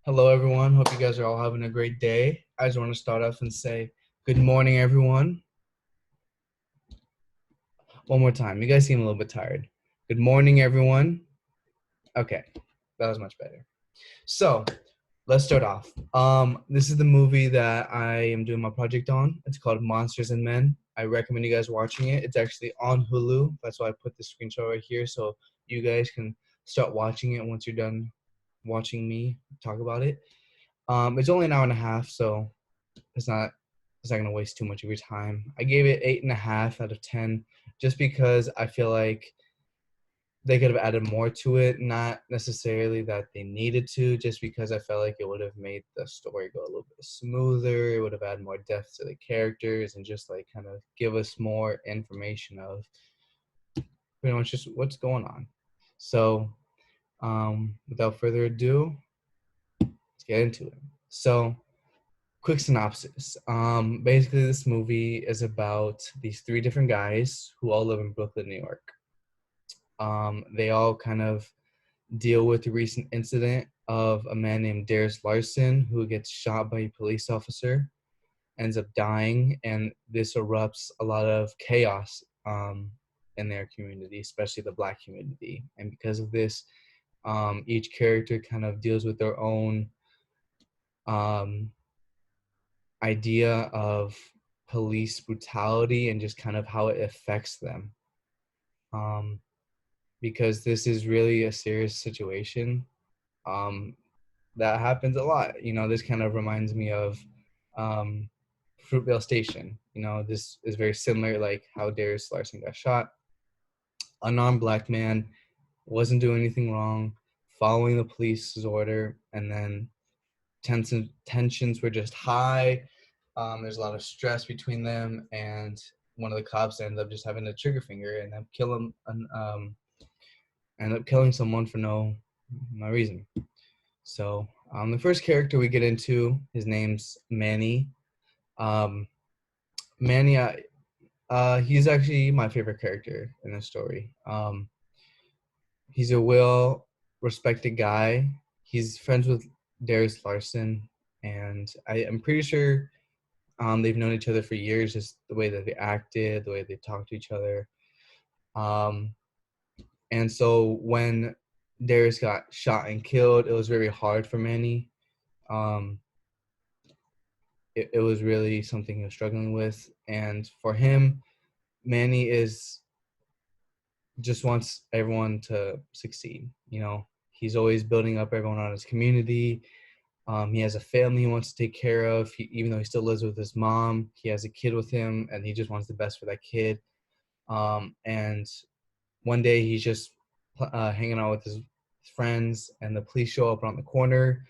Hello, everyone. Hope you guys are all having a great day. I just want to start off and say good morning, everyone. One more time. You guys seem a little bit tired. Good morning, everyone. Okay, that was much better. So let's start off. This is the movie that I am doing my project on. It's called Monsters and Men. I recommend you guys watching it. It's actually on Hulu. That's why I put the screenshot right here so you guys can start watching it once you're done watching me talk about it. It's only an hour and a half, so it's not gonna waste too much of your time. I gave it 8.5 out of 10, just because I feel like they could have added more to it. Not necessarily that they needed to, just because I felt like it would have made the story go a little bit smoother. It would have added more depth to the characters and just like kind of give us more information of pretty much just what's going on. So, without further ado, let's get into it. So, quick synopsis. Basically, this movie is about these three different guys who all live in Brooklyn, New York. They all kind of deal with the recent incident of a man named Darius Larson who gets shot by a police officer, ends up dying, and this erupts a lot of chaos in their community, especially the Black community. And because of this, each character kind of deals with their own um, idea of police brutality and just kind of how it affects them. Um, because this is really a serious situation. Um, that happens a lot. This kind of reminds me of um, Fruitvale Station. This is very similar, like how Darius Larson got shot. Unarmed Black man, wasn't doing anything wrong, following the police's order, and then tensions were just high. There's a lot of stress between them, and one of the cops ends up just having a trigger finger and end up killing someone for no reason. So the first character we get into, his name's Manny. Um, Manny, he's actually my favorite character in the story. He's a well-respected guy. He's friends with Darius Larson, and I'm pretty sure they've known each other for years, just the way that they acted, the way they talked to each other. And so when Darius got shot and killed, it was very hard for Manny. Um, it was really something he was struggling with. And for him, Manny just wants everyone to succeed. He's always building up everyone on his community. He has a family he wants to take care of. Even though he still lives with his mom, he has a kid with him, and he just wants the best for that kid. And one day he's just hanging out with his friends, and the police show up around the corner.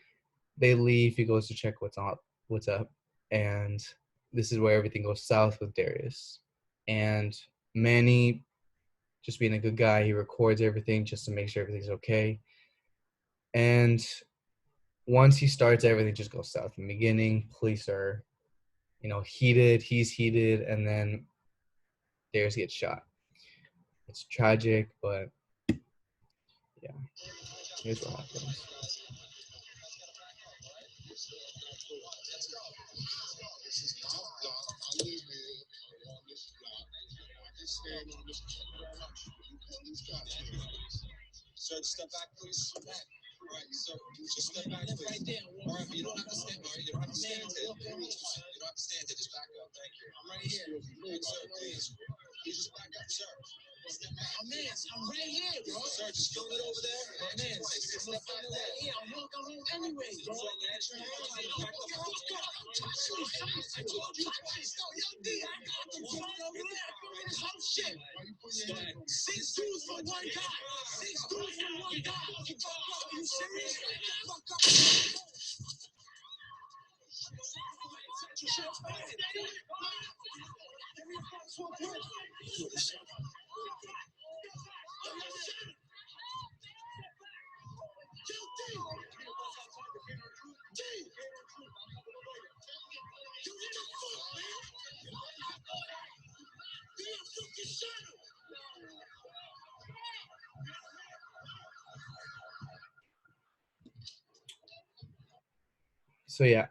They leave. He goes to check what's up, and this is where everything goes south with Darius. And Manny, just being a good guy, he records everything just to make sure everything's okay. And once he starts, everything just goes south. In the beginning, police are, heated. He's heated, and then Darius gets shot. It's tragic, but yeah, here's what happens. Sir, step back, please. All right, sir, just step back, please. All right, but you don't have to stand. All right, you don't have to stand there. You don't have to stand there. Just back up. Thank you. I'm right here. Right, sir, please. You just back up, sir. Step back. I'm right here, bro. Sir, just film it over there. I'm gonna find it right here. I'm walking home anyway, bro. So, that's your hand. Back up. I told you twice. No, yo, D, I got the phone over there. I'm in this whole shit. 6 dudes for one guy. 6 dudes for one guy. Are you serious? Fuck up. So yeah,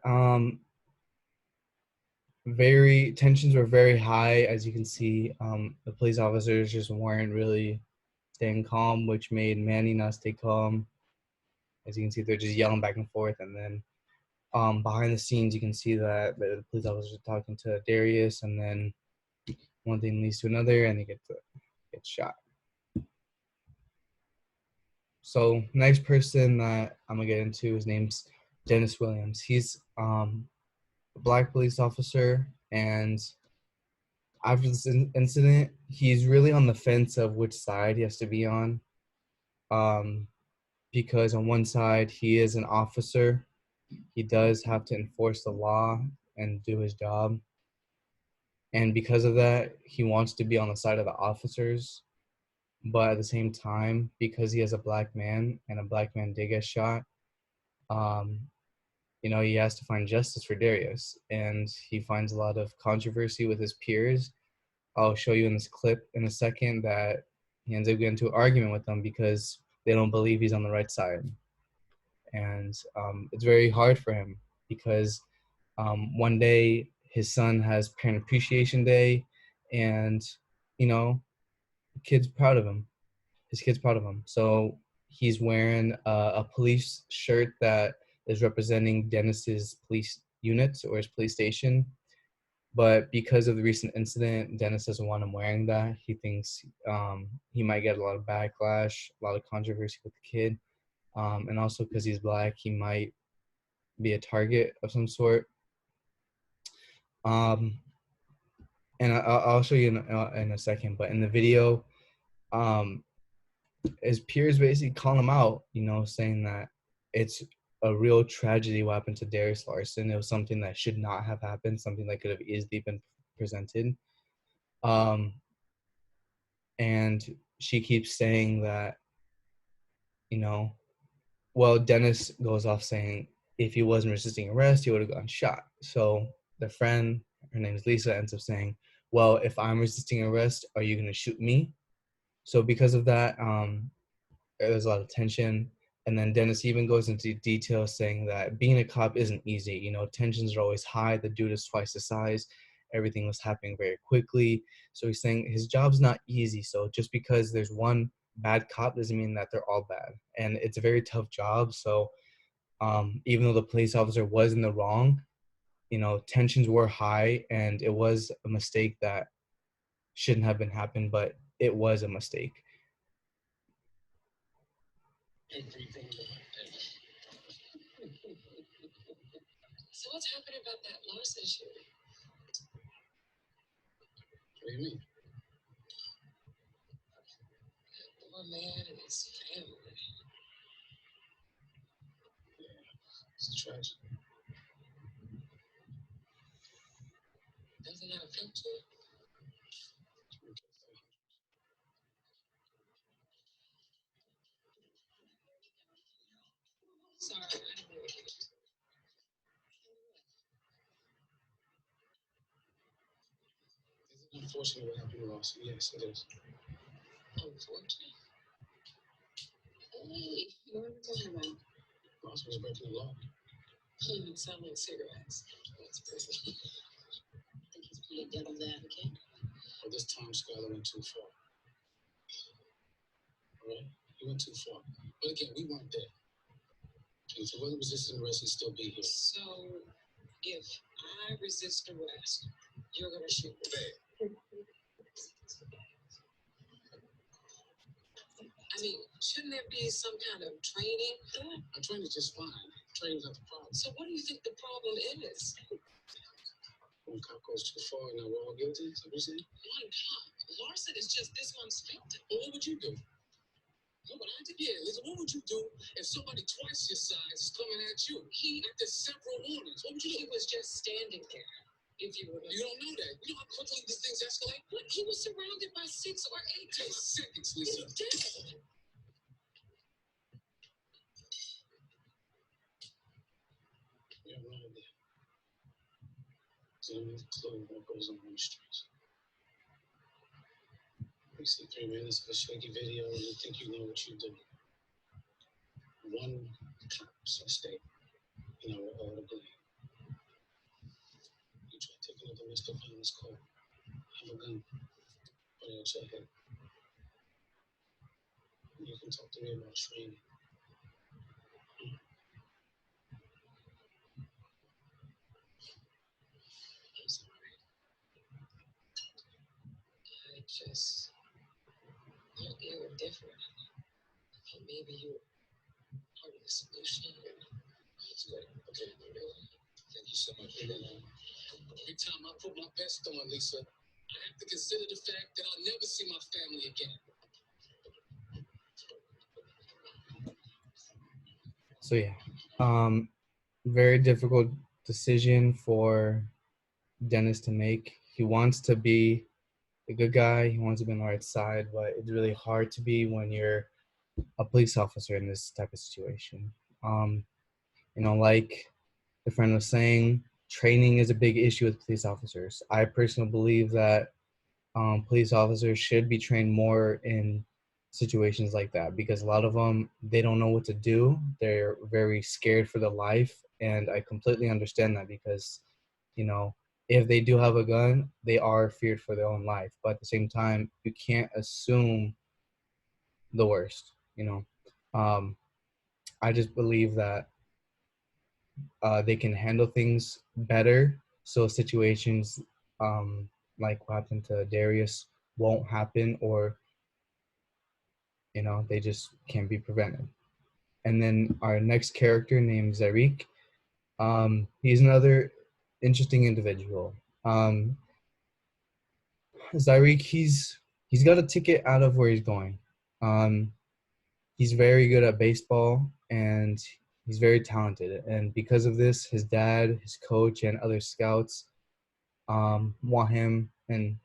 very tensions were very high, as you can see. The police officers just weren't really staying calm, which made Manny not stay calm. As you can see, they're just yelling back and forth, and then behind the scenes, you can see that the police officers are talking to Darius, and then one thing leads to another, and they get shot. So next person that I'm gonna get into, his name's Dennis Williams. He's a black police officer, and after this incident, he's really on the fence of which side he has to be on. Because on one side, he is an officer. He does have to enforce the law and do his job. And because of that, he wants to be on the side of the officers. But at the same time, because he is a black man and a black man did get shot, um, he has to find justice for Darius. And he finds a lot of controversy with his peers. I'll show you in this clip in a second that he ends up getting into an argument with them because they don't believe he's on the right side. And it's very hard for him because one day his son has Parent Appreciation Day, and the kid's proud of him. His kid's proud of him. So he's wearing a police shirt that is representing Dennis's police unit or his police station. But because of the recent incident, Dennis doesn't want him wearing that. He thinks he might get a lot of backlash, a lot of controversy with the kid. And also because he's black, he might be a target of some sort. And I'll show you in a second. But in the video, his peers basically call him out, saying that it's a real tragedy what happened to Darius Larson. It was something that should not have happened, something that could have easily been presented. And she keeps saying that, well, Dennis goes off saying if he wasn't resisting arrest, he would have gotten shot. So the friend, her name is Lisa, ends up saying, well, if I'm resisting arrest, are you going to shoot me? So because of that, there's a lot of tension. And then Dennis even goes into detail saying that being a cop isn't easy. Tensions are always high. The dude is twice the size. Everything was happening very quickly. So he's saying his job's not easy. So just because there's one bad cop doesn't mean that they're all bad. And it's a very tough job. So even though the police officer was in the wrong, tensions were high, and it was a mistake that shouldn't have been happened, but it was a mistake. So what's happening about that Larson shooting? What do you mean? The poor man and his family. Yeah, it's a tragedy. Doesn't that affect you? Sorry, I didn't really get it. Is it unfortunate what happened to Larson? Yes, it is. Unfortunate? Hey, what are we talking about? Larson was breaking the law. He was selling cigarettes. That's crazy. I think he's playing devil's advocate. But this time, Skylar went too far. All right? He went too far. But again, we weren't there. And if he wasn't resisting arrest, he'd still be here. So, if I resist arrest, you're going to shoot me? I mean, shouldn't there be some kind of training? Yeah, training is just fine. Training's not the problem. So what do you think the problem is? One cop goes too far and now we're all guilty? Is that what you're saying? One cop? Larson is just this one's victim. Well, what would you do? No, but I did. Yeah, listen, what would you do if somebody twice your size is coming at you? He after several warnings. What would you do? He was just standing there. If you were, you don't know that. You know how quickly these things escalate? But he was surrounded by 6 or 8 seconds, Lisa. He's dead. We have no idea. So you have a clue what goes on the streets. We see 3 minutes of a shaky video and you think you know what you do. One cop's mistake, we're all to blame. messed up on this call. I have a gun. Put it on your head. You can talk to me about training. I'm sorry. I just thought you were different. I thought maybe you were part of the solution. It's good. Okay, thank you so much. Every time I put my best on, Lisa, I have to consider the fact that I'll never see my family again. So yeah, very difficult decision for Dennis to make. He wants to be a good guy. He wants to be on the right side, but it's really hard to be when you're a police officer in this type of situation. Um, like the friend was saying, training is a big issue with police officers. I personally believe that police officers should be trained more in situations like that because a lot of them they don't know what to do. They're very scared for their life, and I completely understand that because you know if they do have a gun, they are feared for their own life. But at the same time, you can't assume the worst. Um, I just believe that they can handle things better, so situations like what happened to Darius won't happen, or they just can't be prevented. And then our next character named Zarik, he's another interesting individual. Zarik, he's got a ticket out of where he's going. um, he's very good at baseball, and he's very talented, and because of this his dad, his coach, and other scouts want him, and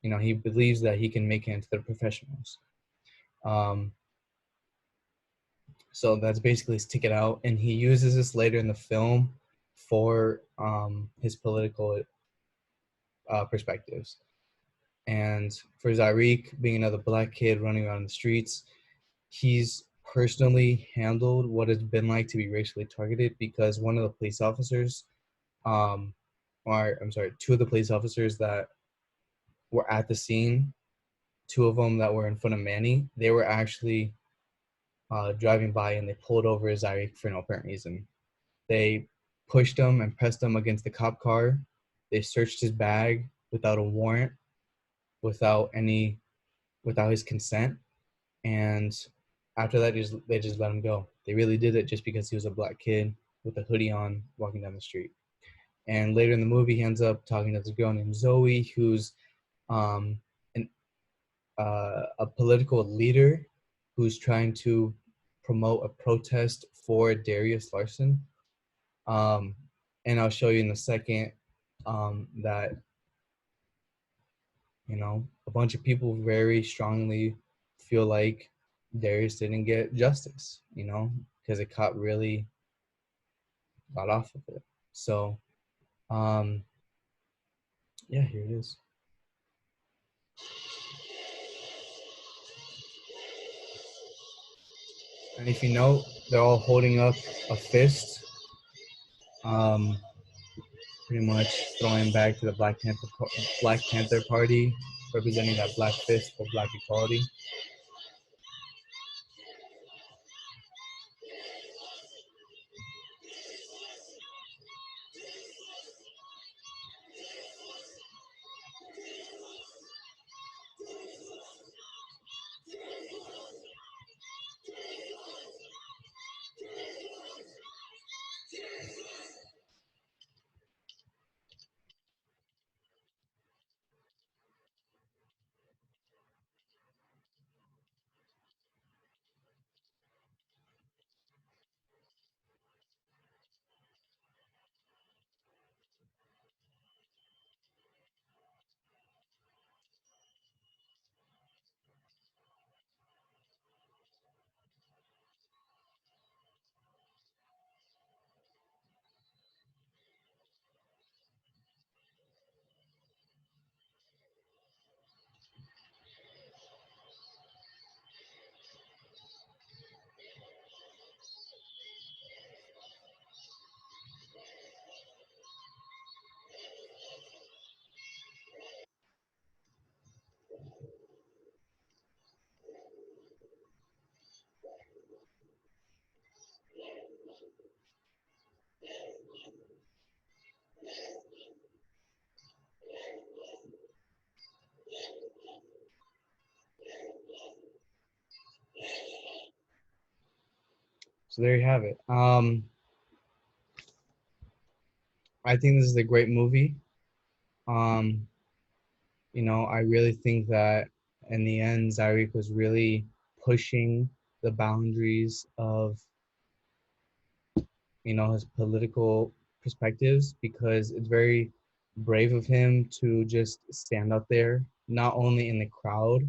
he believes that he can make it into the professionals. um, So that's basically his ticket out, and he uses this later in the film for his political perspectives. And for Zarik, being another black kid running around the streets, he's personally handled what it's been like to be racially targeted because one of the police officers, or I'm sorry, two of the police officers that were at the scene, two of them that were in front of Manny, they were actually driving by and they pulled over Zarik for no apparent reason. They pushed him and pressed him against the cop car. They searched his bag without a warrant, without any, without his consent. And after that, they just let him go. They really did it just because he was a black kid with a hoodie on, walking down the street. And later in the movie, he ends up talking to this girl named Zoe, who's um, an, a political leader who's trying to promote a protest for Darius Larson. Um, and I'll show you in a second that a bunch of people very strongly feel like Darius didn't get justice. Because the cop really got off of it. So, um, yeah, here it is. And if you note, they're all holding up a fist, um, pretty much throwing back to the Black Panther Party, representing that black fist for black equality. So there you have it. I think this is a great movie. Um, I really think that in the end, Zyrick was really pushing the boundaries of, his political perspectives, because it's very brave of him to just stand up there, not only in the crowd,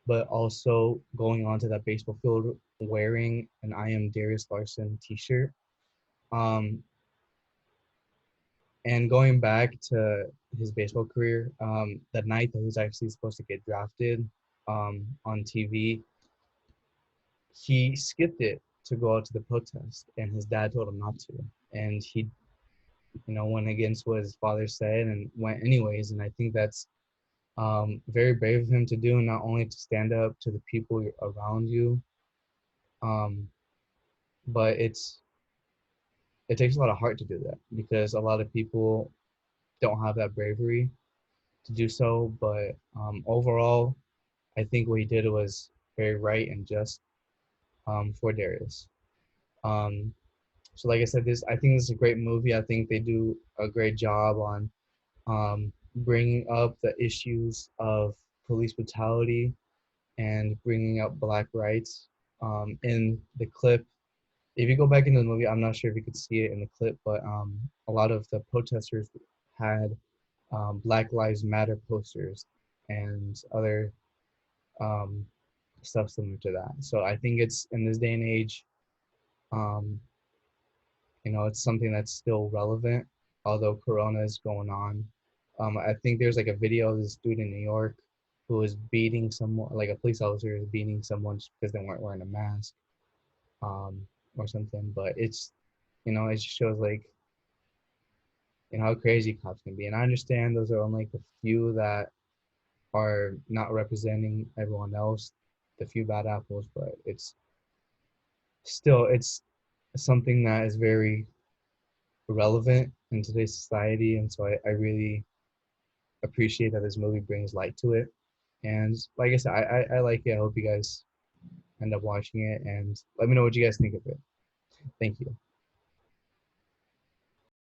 but also going onto that baseball field wearing an I Am Darius Larson t-shirt. Um, and going back to his baseball career, the night that he was actually supposed to get drafted on TV, he skipped it to go out to the protest, and his dad told him not to. And he, went against what his father said and went anyways. And I think that's very brave of him to do, not only to stand up to the people around you, um, but it takes a lot of heart to do that, because a lot of people don't have that bravery to do so. But overall, I think what he did was very right and just for Darius. Um, so, like I said, I think this is a great movie. I think they do a great job on bringing up the issues of police brutality and bringing up Black rights. In the clip, if you go back into the movie, I'm not sure if you could see it in the clip, but a lot of the protesters had Black Lives Matter posters and other um, stuff similar to that. So I think it's in this day and age, um, it's something that's still relevant, although Corona is going on. I think there's like a video of this dude in New York who was beating someone, like a police officer is beating someone just because they weren't wearing a mask, um, or something. But it just shows like, how crazy cops can be. And I understand those are only like a few that are not representing everyone else, the few bad apples, but it's something that is very relevant in today's society. And so I really appreciate that this movie brings light to it. And like I said, I like it. I hope you guys end up watching it and let me know what you guys think of it. Thank you.